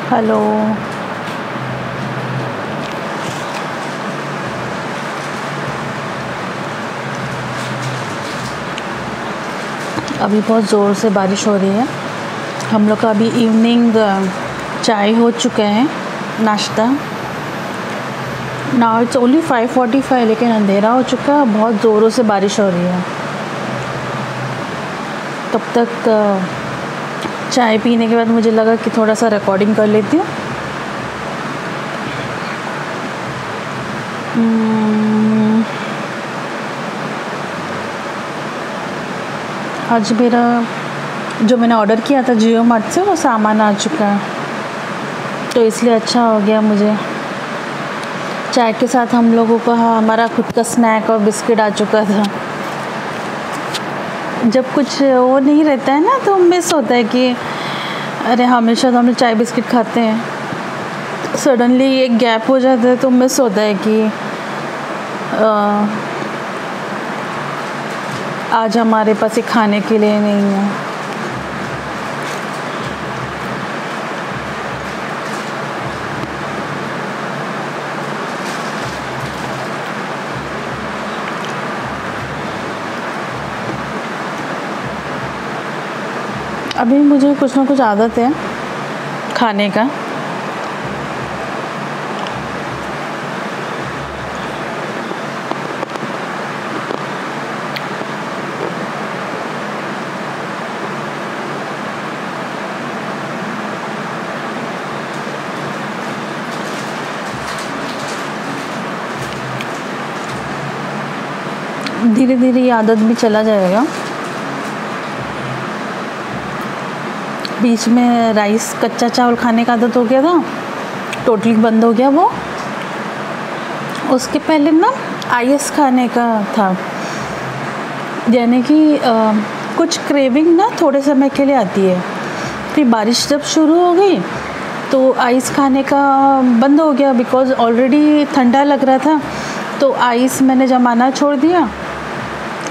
Hello. अभी बहुत ज़ोर से बारिश हो रही है। हम लोग का अभी इवनिंग चाय हो चुका है, नाश्ता। नाउ इट्स ओनली 5:45, लेकिन अंधेरा हो चुका है, बहुत ज़ोरों से बारिश हो रही है। तब तक चाय पीने के बाद मुझे लगा कि थोड़ा सा रिकॉर्डिंग कर लेती हूँ। आज मेरा जो मैंने ऑर्डर किया था जियो मार्ट से, वो सामान आ चुका है, तो इसलिए अच्छा हो गया मुझे। चाय के साथ हम लोगों का हमारा खुद का स्नैक और बिस्किट आ चुका था। जब कुछ वो नहीं रहता है ना, तो मिस होता है कि अरे हमेशा तो हम लोग चाय बिस्किट खाते हैं, सडनली एक गैप हो जाता है तो मिस होता है कि आज हमारे पास ये खाने के लिए नहीं है। अभी मुझे कुछ ना कुछ आदत है खाने का। धीरे धीरे ये आदत भी चला जाएगा। बीच में राइस कच्चा चावल खाने का आदत हो गया था, टोटली बंद हो गया वो। उसके पहले ना आइस खाने का था, यानी कि कुछ क्रेविंग ना थोड़े समय के लिए आती है। फिर बारिश जब शुरू हो गई तो आइस खाने का बंद हो गया, बिकॉज़ ऑलरेडी ठंडा लग रहा था, तो आइस मैंने जमाना छोड़ दिया।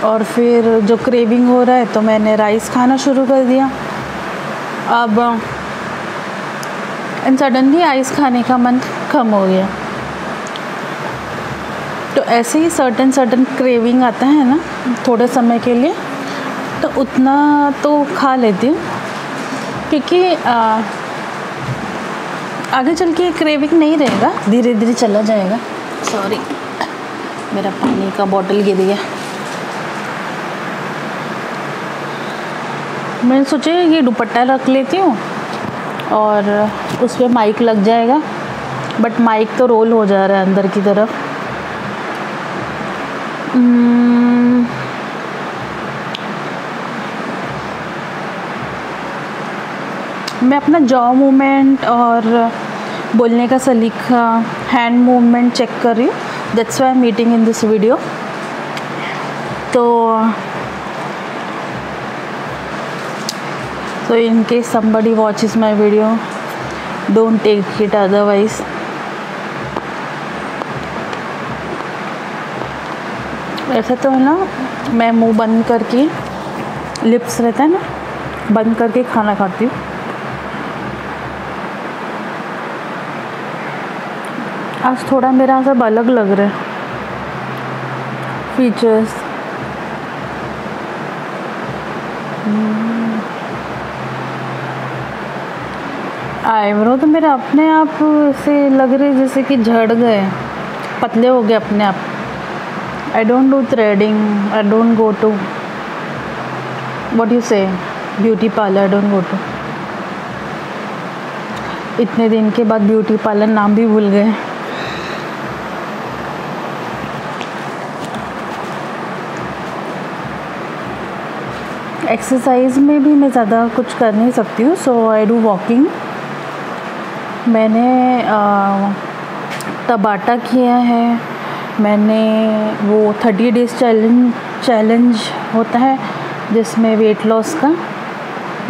और फिर जो क्रेविंग हो रहा है तो मैंने राइस खाना शुरू कर दिया। अब एंड सडनली आइस खाने का मन कम हो गया। तो ऐसे ही सर्टन क्रेविंग आता है ना थोड़े समय के लिए, तो उतना तो खा लेती हूँ, क्योंकि आगे चल के क्रेविंग नहीं रहेगा, धीरे धीरे चला जाएगा। सॉरी, मेरा पानी का बॉटल गिर गया। मैंने सोचा ये दुपट्टा रख लेती हूँ और उस पर माइक लग जाएगा, बट माइक तो रोल हो जा रहा है अंदर की तरफ। मैं अपना जॉ मूवमेंट और बोलने का सलीका, हैंड मूवमेंट चेक कर रही हूँ, that's why I am meeting in this video. So in case somebody watches my video, don't take it otherwise. ऐसा तो है ना, मैं मुंह बंद करके, लिप्स रहता है ना, बंद करके खाना खाती हूँ। आज थोड़ा मेरा सब अलग लग रहा है फीचर्स। आईब्रो तो मेरे अपने आप से लग रहे जैसे कि झड़ गए, पतले हो गए अपने आप। I don't do threading, I don't go to what you say beauty parlour, I don't go to. इतने दिन के बाद ब्यूटी पार्लर नाम भी भूल गए। एक्सरसाइज में भी मैं ज़्यादा कुछ कर नहीं सकती हूँ, सो आई डू वॉकिंग। मैंने टबाटा किया है, मैंने वो 30 डेज़ चैलेंज होता है जिसमें वेट लॉस का,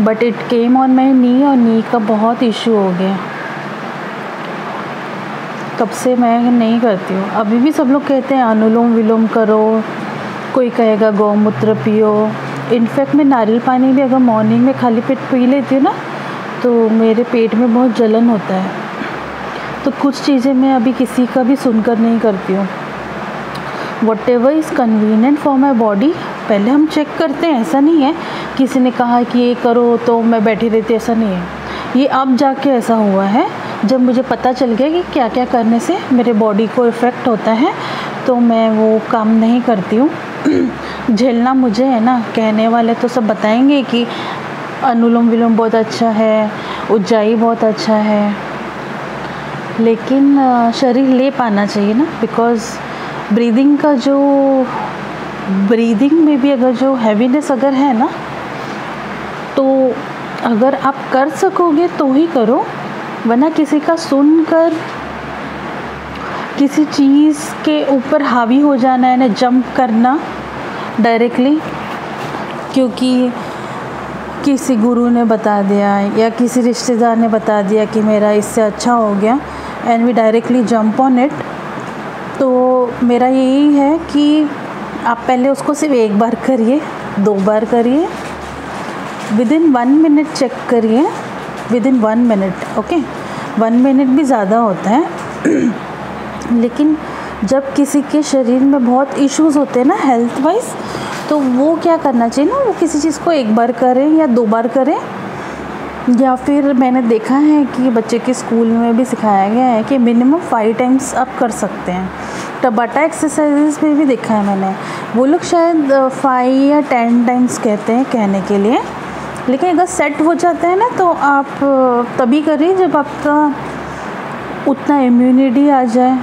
but it came on my knee, और नी का बहुत इशू हो गया, तब से मैं नहीं करती हूँ। अभी भी सब लोग कहते हैं अनुलोम विलोम करो, कोई कहेगा गौमूत्र पियो। इनफैक्ट मैं नारियल पानी भी अगर मॉर्निंग में खाली पेट पी लेती हूँ ना, तो मेरे पेट में बहुत जलन होता है। तो कुछ चीज़ें मैं अभी किसी का भी सुनकर नहीं करती हूँ। Whatever is convenient for my body पहले हम चेक करते हैं। ऐसा नहीं है किसी ने कहा कि ये करो तो मैं बैठी रहती, ऐसा नहीं है। ये अब जाके ऐसा हुआ है जब मुझे पता चल गया कि क्या क्या करने से मेरे बॉडी को इफ़ेक्ट होता है, तो मैं वो काम नहीं करती हूँ। झेलना मुझे है ना। कहने वाले तो सब बताएंगे कि अनुलोम विलोम बहुत अच्छा है, उज्जाई बहुत अच्छा है, लेकिन शरीर ले पाना चाहिए ना। बिकॉज़ ब्रीदिंग में भी अगर जो हैवीनेस अगर है ना, तो अगर आप कर सकोगे तो ही करो, वरना किसी का सुनकर किसी चीज़ के ऊपर हावी हो जाना है ना, जंप करना डायरेक्टली क्योंकि किसी गुरु ने बता दिया या किसी रिश्तेदार ने बता दिया कि मेरा इससे अच्छा हो गया, and we directly jump on it. तो मेरा यही है कि आप पहले उसको सिर्फ एक बार करिए, 2 बार करिए, विदिन 1 मिनट चेक करिए, विदिन 1 मिनट। ओके, 1 मिनट भी ज़्यादा होता है। लेकिन जब किसी के शरीर में बहुत इश्यूज़ होते हैं ना हेल्थ वाइज, तो वो क्या करना चाहिए ना, वो किसी चीज़ को 1 बार करें या 2 बार करें, या फिर मैंने देखा है कि बच्चे के स्कूल में भी सिखाया गया है कि मिनिमम 5 टाइम्स आप कर सकते हैं। टबाटा एक्सरसाइजेस में भी देखा है मैंने, वो लोग शायद 5 या 10 टाइम्स कहते हैं कहने के लिए, लेकिन अगर सेट हो जाता है ना तो आप तभी करिए जब आपका उतना इम्यूनिटी आ जाए,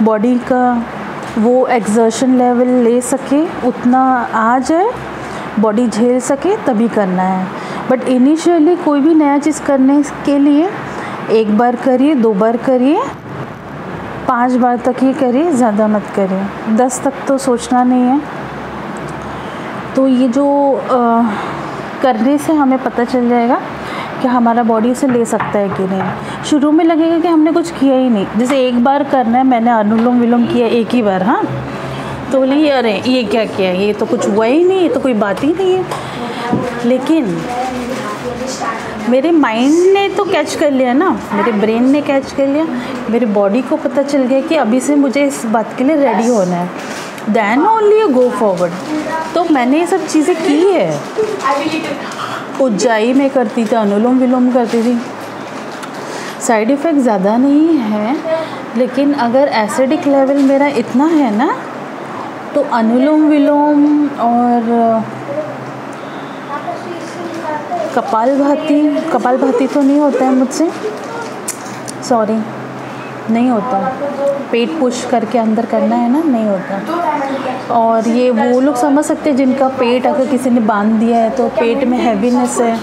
बॉडी का वो एक्सर्शन लेवल ले सके, उतना आ जाए, बॉडी झेल सके, तभी करना है। बट इनिशियली कोई भी नया चीज़ करने के लिए 1 बार करिए, 2 बार करिए, 5 बार तक ही करिए, ज़्यादा मत करिए। 10 तक तो सोचना नहीं है। तो ये जो करने से हमें पता चल जाएगा कि हमारा बॉडी उसे ले सकता है कि नहीं। शुरू में लगेगा कि हमने कुछ किया ही नहीं, जैसे 1 बार करना है, मैंने अनुलोम विलोम किया 1 ही बार, हाँ, तो बोलिए अरे ये क्या किया, ये तो कुछ हुआ ही नहीं, ये तो कोई बात ही नहीं है। लेकिन मेरे माइंड ने तो कैच कर लिया ना, मेरे ब्रेन ने कैच कर लिया, मेरे बॉडी को पता चल गया कि अभी से मुझे इस बात के लिए रेडी होना है, then only you go forward. तो मैंने ये सब चीज़ें की है। उज्जाई में करती थी, अनुलोम विलोम करती थी, साइड इफ़ेक्ट ज़्यादा नहीं है, लेकिन अगर एसिडिक लेवल मेरा इतना है ना, तो अनुलोम विलोम और कपालभाति तो नहीं होता है मुझसे, सॉरी, नहीं होता। पेट पुश करके अंदर करना है ना, नहीं होता। और ये वो लोग समझ सकते हैं जिनका पेट अगर किसी ने बांध दिया है, तो पेट में हैवीनेस है,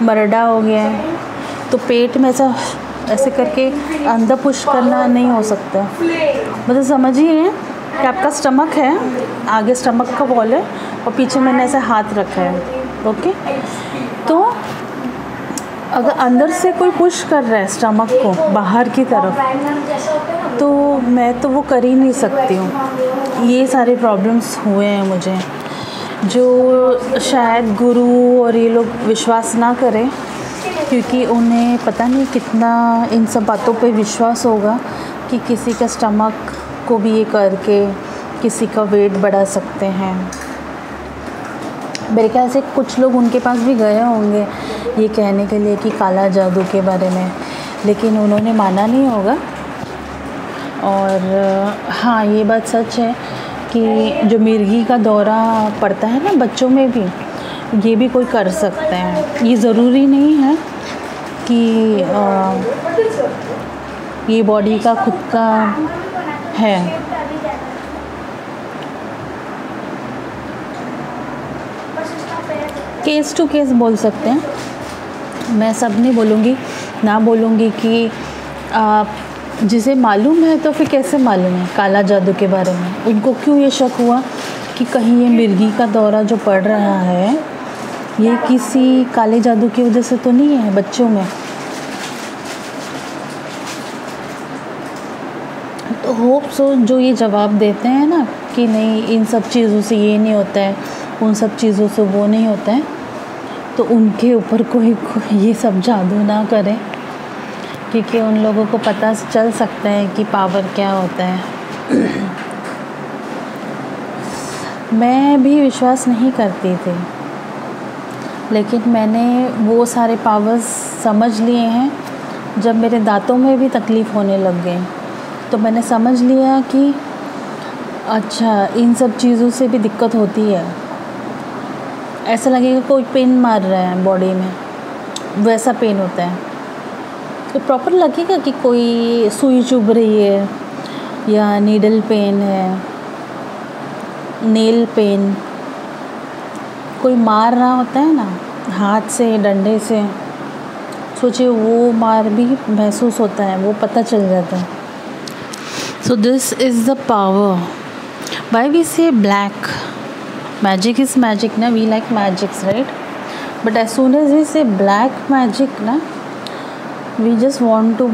मरडा हो गया है, तो पेट में ऐसे करके अंदर पुश करना नहीं हो सकता। मतलब समझिए कि आपका स्टमक है, आगे स्टमक का वॉल है और पीछे मैंने ऐसे हाथ रखा है। ओके, तो अगर अंदर से कोई पुश कर रहा है स्टमक को बाहर की तरफ, तो मैं तो वो कर ही नहीं सकती हूँ। ये सारे प्रॉब्लम्स हुए हैं मुझे, जो शायद गुरु और ये लोग विश्वास ना करें, क्योंकि उन्हें पता नहीं कितना इन सब बातों पे विश्वास होगा कि किसी का स्टमक को भी ये करके किसी का वेट बढ़ा सकते हैं। मेरे ख्याल से कुछ लोग उनके पास भी गए होंगे ये कहने के लिए कि काला जादू के बारे में, लेकिन उन्होंने माना नहीं होगा। और हाँ, ये बात सच है कि जो मिर्गी का दौरा पड़ता है ना बच्चों में भी, ये भी कोई कर सकता है। ये ज़रूरी नहीं है कि ये बॉडी का खुद का है। केस टू केस बोल सकते हैं, मैं सब नहीं बोलूँगी, ना बोलूँगी कि जिसे मालूम है तो फिर कैसे मालूम है काला जादू के बारे में। उनको क्यों ये शक हुआ कि कहीं ये मिर्गी का दौरा जो पड़ रहा है ये किसी काले जादू की वजह से तो नहीं है बच्चों में। तो होप सो जो ये जवाब देते हैं ना कि नहीं इन सब चीज़ों से ये नहीं होता है, उन सब चीज़ों से वो नहीं होता है, तो उनके ऊपर कोई ये सब जादू ना करे, क्योंकि उन लोगों को पता चल सकता है कि पावर क्या होता है। मैं भी विश्वास नहीं करती थी, लेकिन मैंने वो सारे पावर्स समझ लिए हैं जब मेरे दांतों में भी तकलीफ़ होने लग गई। तो मैंने समझ लिया कि अच्छा, इन सब चीज़ों से भी दिक्कत होती है। ऐसा लगेगा कोई पेन मार रहा है बॉडी में, वैसा पेन होता है। तो प्रॉपर लगेगा कि कोई सुई चुभ रही है या नीडल पेन है, नेल पेन, कोई मार रहा होता है ना हाथ से, डंडे से, सोचिए वो मार भी महसूस होता है, वो पता चल जाता है। So this is the power why we say black magic is magic ना, we like magics right, but as soon as we say black magic ना, we just want to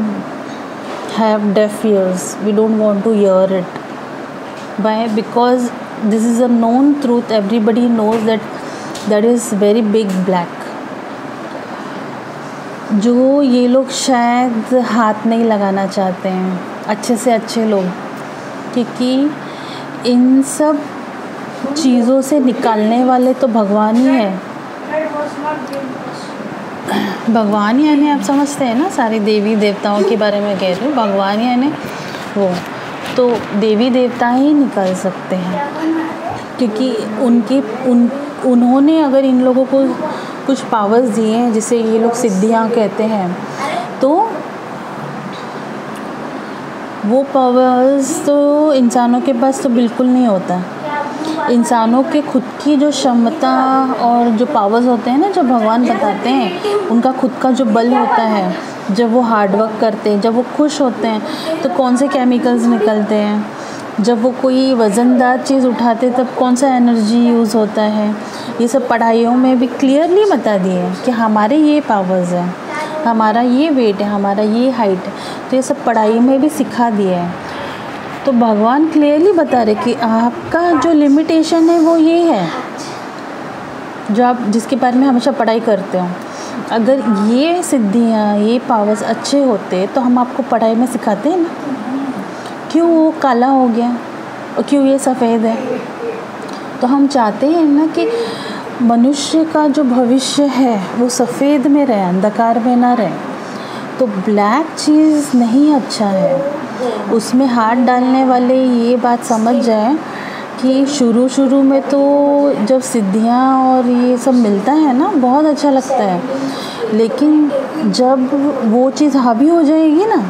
have deaf ears, we don't want to hear it. Why? Because this is a known truth, everybody knows that is very big black. जो ये लोग शायद हाथ नहीं लगाना चाहते हैं, अच्छे से अच्छे लोग, क्योंकि इन सब चीज़ों से निकालने वाले तो भगवान ही है। भगवान यानी आप समझते हैं ना, सारे देवी देवताओं के बारे में कह रही हूँ। भगवान यानी वो तो देवी देवता ही निकाल सकते हैं, क्योंकि उन्होंने अगर इन लोगों को कुछ पावर्स दिए हैं, जिसे ये लोग सिद्धियाँ कहते हैं, तो वो पावर्स तो इंसानों के पास तो बिल्कुल नहीं होता। इंसानों के खुद की जो क्षमता और जो पावर्स होते हैं ना, जो भगवान बताते हैं, उनका खुद का जो बल होता है, जब वो हार्ड वर्क करते हैं, जब वो खुश होते हैं तो कौन से केमिकल्स निकलते हैं, जब वो कोई वज़नदार चीज़ उठाते तब कौन सा एनर्जी यूज़ होता है, ये सब पढ़ाइयों में भी क्लियरली बता दिए हैं कि हमारे ये पावर्स हैं, हमारा ये वेट है, हमारा ये हाइट है, तो ये सब पढ़ाई में भी सिखा दिया है। तो भगवान क्लियरली बता रहे कि आपका जो लिमिटेशन है वो ये है, जो आप जिसके बारे में हमेशा पढ़ाई करते हो। अगर ये सिद्धियाँ, ये पावर्स अच्छे होते तो हम आपको पढ़ाई में सिखाते हैं ना, क्यों वो काला हो गया और क्यों ये सफ़ेद है। तो हम चाहते हैं ना कि मनुष्य का जो भविष्य है वो सफ़ेद में रहे, अंधकार में ना रहे। तो ब्लैक चीज़ नहीं अच्छा है, उसमें हाथ डालने वाले ये बात समझ जाए कि शुरू में तो जब सिद्धियाँ और ये सब मिलता है ना, बहुत अच्छा लगता है, लेकिन जब वो चीज़ हावी हो जाएगी ना,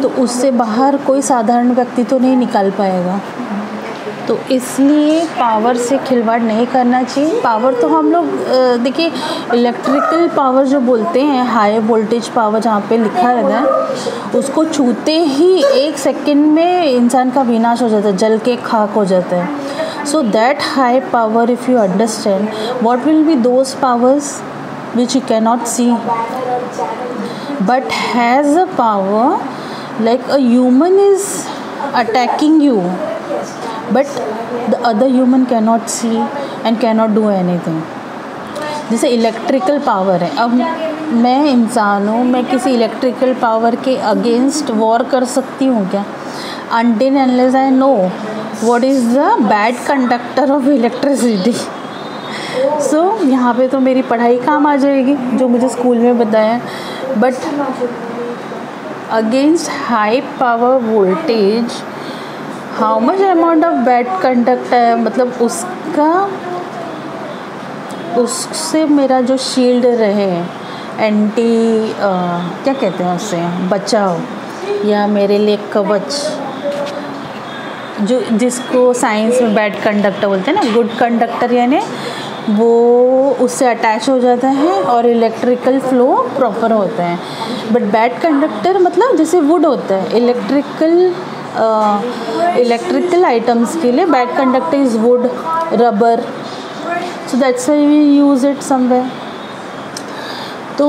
तो उससे बाहर कोई साधारण व्यक्ति तो नहीं निकाल पाएगा। तो इसलिए पावर से खिलवाड़ नहीं करना चाहिए। पावर तो हम लोग देखिए, इलेक्ट्रिकल पावर जो बोलते हैं, हाई वोल्टेज पावर जहाँ पे लिखा रहता है, उसको छूते ही 1 सेकंड में इंसान का विनाश हो जाता है, जल के खाक हो जाता है। So that high power, if you understand, what will be those powers which you cannot see but has a power, like a human is attacking you but the other human cannot see and cannot do anything. जैसे electrical power है, अब मैं इंसान हूँ, मैं किसी electrical power के against war कर सकती हूँ क्या? Until unless I know what is the bad conductor of electricity. सो यहाँ पे तो मेरी पढ़ाई काम आ जाएगी, जो मुझे स्कूल में बताया। But against high power voltage, how much amount of bad conduct है, मतलब उससे मेरा जो शील्ड रहे, एंटी क्या कहते हैं उससे, बचाव, या मेरे लिए कवच, जो जिसको साइंस में बैड कंडक्टर बोलते हैं ना, गुड कंडक्टर यानी वो उससे अटैच हो जाता है और इलेक्ट्रिकल फ्लो प्रॉपर होता है। बट बैड कंडक्टर मतलब जैसे वुड होता है, इलेक्ट्रिकल आइटम्स के लिए bad conductor is wood, rubber, so that's why we use it somewhere. तो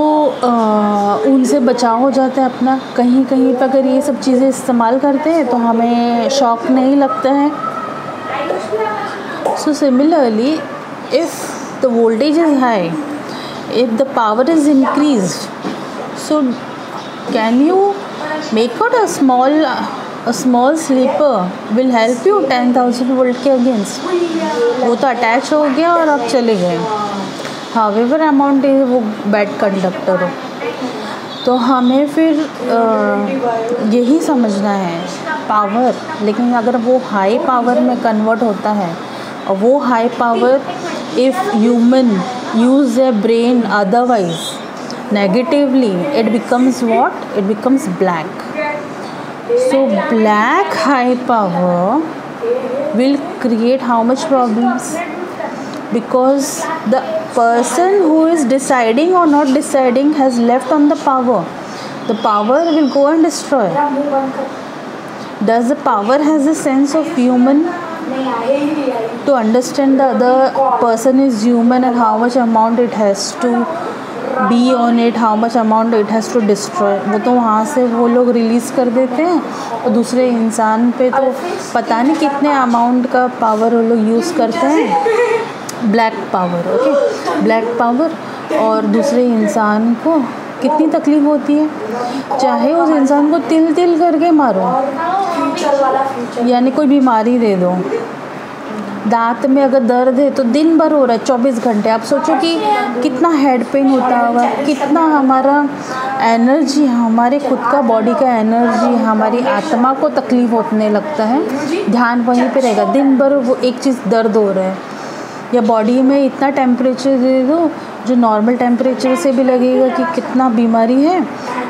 उनसे बचाव हो जाता है अपना। कहीं कहीं पर अगर ये सब चीज़ें इस्तेमाल करते हैं तो हमें शॉक नहीं लगता है। So similarly, if the voltage is high if the power is increased, so can you make out a small sleeper will help you 10,000 volt के अगेंस्ट? वो तो अटैच हो गया और आप चले गए, हावेवर अमाउंट है वो बैड कंडक्टर हो। तो हमें फिर यही समझना है पावर, लेकिन अगर वो हाई पावर में कन्वर्ट होता है और वो high power if human use their brain otherwise negatively, it becomes what? It becomes black. So black high power will create how much problems? Because the person who is deciding or not deciding has left on the power. The power will go and destroy. Does the power has a sense of human to understand the other person is human and how much amount it has to be on it, how much amount it has to destroy? वो तो वहाँ से वो लोग release कर देते हैं और दूसरे इंसान पे तो पता नहीं कितने अमाउंट का पावर वो लोग यूज़ करते हैं, black power. Okay, black power, और दूसरे इंसान को कितनी तकलीफ़ होती है, चाहे उस इंसान को तिल तिल करके मारो, यानी कोई बीमारी दे दो, दांत में अगर दर्द है तो दिन भर हो रहा है 24 घंटे। आप सोचो कि कितना हेड पेन होता होगा, कितना हमारा एनर्जी, हमारे खुद का बॉडी का एनर्जी, हमारी आत्मा को तकलीफ़ होने लगता है, ध्यान वहीं पे रहेगा, दिन भर वो एक चीज़ दर्द हो रहा है। या बॉडी में इतना टेम्परेचर दे दो जो नॉर्मल टेम्परेचर से भी लगेगा कि कितना बीमारी है,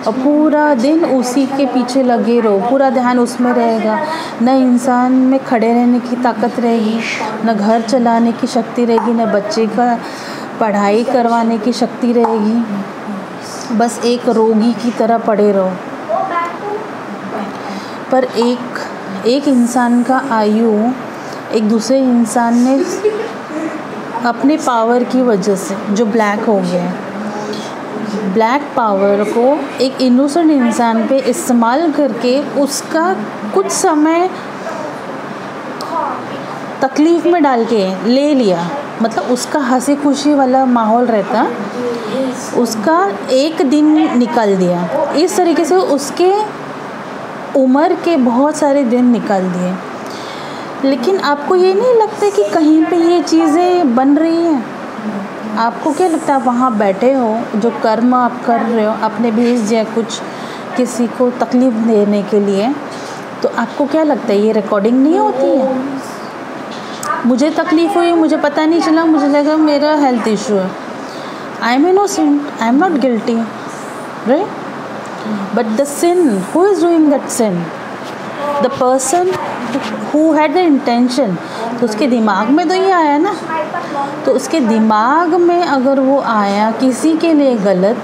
और पूरा दिन उसी के पीछे लगे रहो, पूरा ध्यान उसमें रहेगा, न इंसान में खड़े रहने की ताकत रहेगी, न घर चलाने की शक्ति रहेगी, न बच्चे का पढ़ाई करवाने की शक्ति रहेगी, बस एक रोगी की तरह पड़े रहो। पर एक इंसान का आयु एक दूसरे इंसान ने अपने पावर की वजह से जो ब्लैक हो गया, ब्लैक पावर को एक इनोसेंट इंसान पे इस्तेमाल करके उसका कुछ समय तकलीफ़ में डाल के ले लिया, मतलब उसका हंसी खुशी वाला माहौल रहता, उसका एक दिन निकाल दिया, इस तरीके से उसके उम्र के बहुत सारे दिन निकाल दिए। लेकिन आपको ये नहीं लगता कि कहीं पे ये चीज़ें बन रही हैं? आपको क्या लगता है, आप वहाँ बैठे हो, जो कर्म आप कर रहे हो, आपने भेज दिया कुछ किसी को तकलीफ़ देने के लिए, तो आपको क्या लगता है ये रिकॉर्डिंग नहीं होती है? मुझे तकलीफ़ हुई, मुझे पता नहीं चला, मुझे लगा मेरा हेल्थ इशू है, I am innocent, I am not guilty, right? But the sin, who is doing that sin? The person who had the intention. तो उसके दिमाग में तो ये आया ना, तो उसके दिमाग में अगर वो आया किसी के लिए गलत,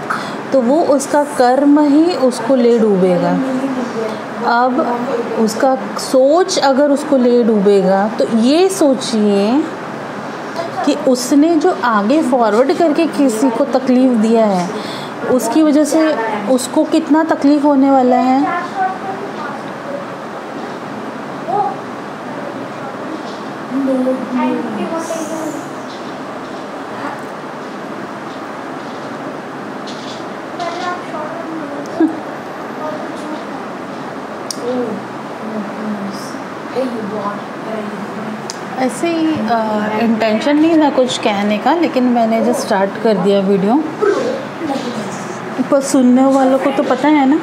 तो वो उसका कर्म ही उसको ले डूबेगा। अब उसका सोच अगर उसको ले डूबेगा, तो ये सोचिए कि उसने जो आगे फॉरवर्ड करके किसी को तकलीफ़ दिया है, उसकी वजह से उसको कितना तकलीफ़ होने वाला है। ऐसे ही इंटेंशन नहीं था कुछ कहने का, लेकिन मैंने जस्ट स्टार्ट कर दिया वीडियो। पर सुनने वालों को तो पता है ना,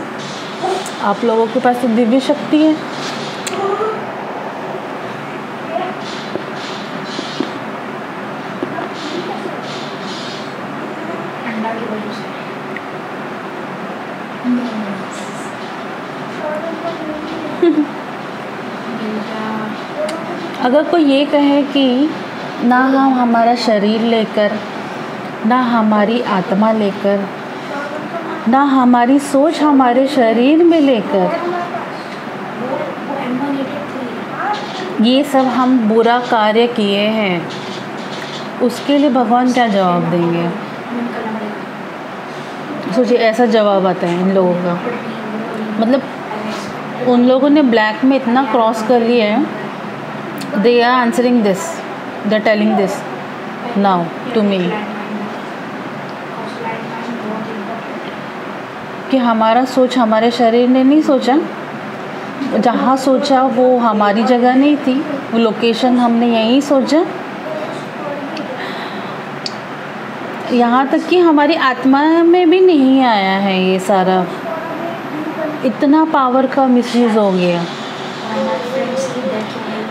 आप लोगों के पास तो दिव्य शक्ति है। अगर कोई ये कहे कि ना हम हमारा शरीर लेकर, ना हमारी आत्मा लेकर, ना हमारी सोच हमारे शरीर में लेकर ये सब हम बुरा कार्य किए हैं, उसके लिए भगवान क्या जवाब देंगे? सोचिए, ऐसा जवाब आता है इन लोगों का। मतलब उन लोगों ने ब्लैक में इतना क्रॉस कर लिया है, they are answering this, they are telling this now to me कि हमारा सोच हमारे शरीर ने नहीं सोचा, जहाँ सोचा वो हमारी जगह नहीं थी, वो लोकेशन हमने यहीं सोचा। यहाँ तक कि हमारी आत्मा में भी नहीं आया है ये सारा, इतना पावर का मिसयूज़ हो गया।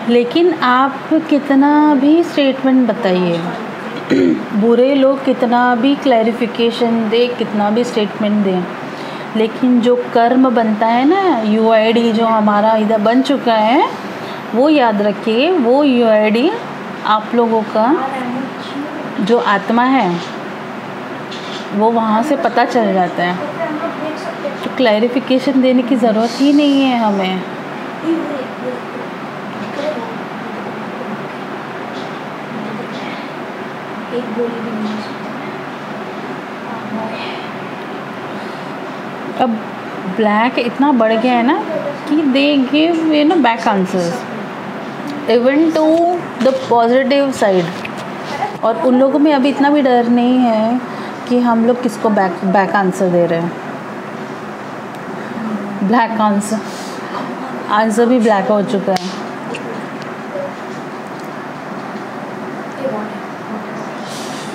लेकिन आप कितना भी स्टेटमेंट बताइए, बुरे लोग कितना भी क्लैरिफिकेशन दे, कितना भी स्टेटमेंट दें, लेकिन जो कर्म बनता है ना, UID जो हमारा इधर बन चुका है, वो याद रखिए, वो UID आप लोगों का जो आत्मा है वो वहाँ से पता चल जाता है। तो क्लैरिफिकेशन देने की ज़रूरत ही नहीं है हमें। अब ब्लैक इतना बढ़ गया है ना कि they give back answers even to the positive side, और उन लोगों में अभी इतना भी डर नहीं है कि हम लोग किसको बैक आंसर दे रहे हैं। ब्लैक आंसर भी ब्लैक हो चुका है।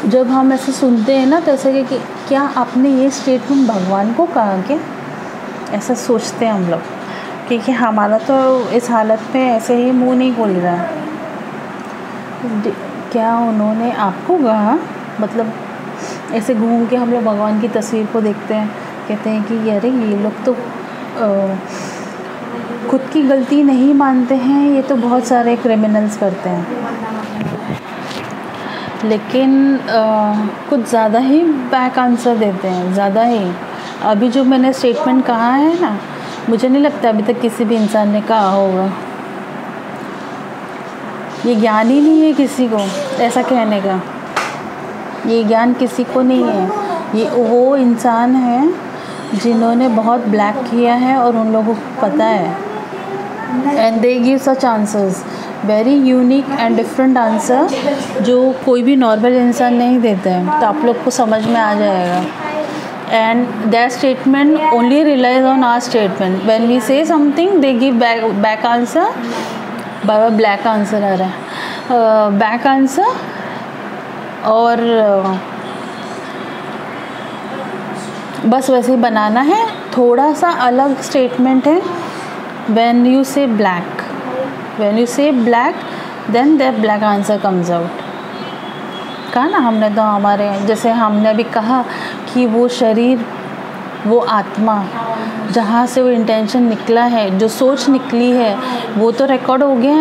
जब हम ऐसे सुनते हैं ना तो ऐसे कि क्या आपने ये स्टेटमेंट भगवान को कहा क्या, ऐसा सोचते हैं हम लोग, क्योंकि हमारा तो इस हालत में ऐसे ही मुंह नहीं खोल रहा। क्या उन्होंने आपको कहा, मतलब ऐसे घूम के हम लोग भगवान की तस्वीर को देखते हैं, कहते हैं कि अरे ये लोग तो खुद की गलती नहीं मानते हैं, ये तो बहुत सारे क्रिमिनल्स करते हैं। लेकिन कुछ ज़्यादा ही बैक आंसर देते हैं, ज़्यादा ही। अभी जो मैंने स्टेटमेंट कहा है ना, मुझे नहीं लगता अभी तक किसी भी इंसान ने कहा होगा। ये ज्ञान ही नहीं है किसी को ऐसा कहने का, ये ज्ञान किसी को नहीं है। ये वो इंसान है जिन्होंने बहुत ब्लैक किया है और उन लोगों को पता है, and they give such answers, very unique and different answer, जो कोई भी नॉर्मल इंसान नहीं देता है। तो आप लोग को समझ में आ जाएगा। And that statement only relies on our statement, when we say something they give back answer. Baa baa black answer आ रहा है, बैक आंसर। और बस वैसे ही बनाना है, थोड़ा सा अलग स्टेटमेंट है। व्हेन यू से black, when you say black then the black answer comes out। कहा ना हमने, तो हमारे जैसे हमने अभी कहा कि वो शरीर, वो आत्मा, जहाँ से वो इंटेंशन निकला है, जो सोच निकली है, वो तो रिकॉर्ड हो गया है।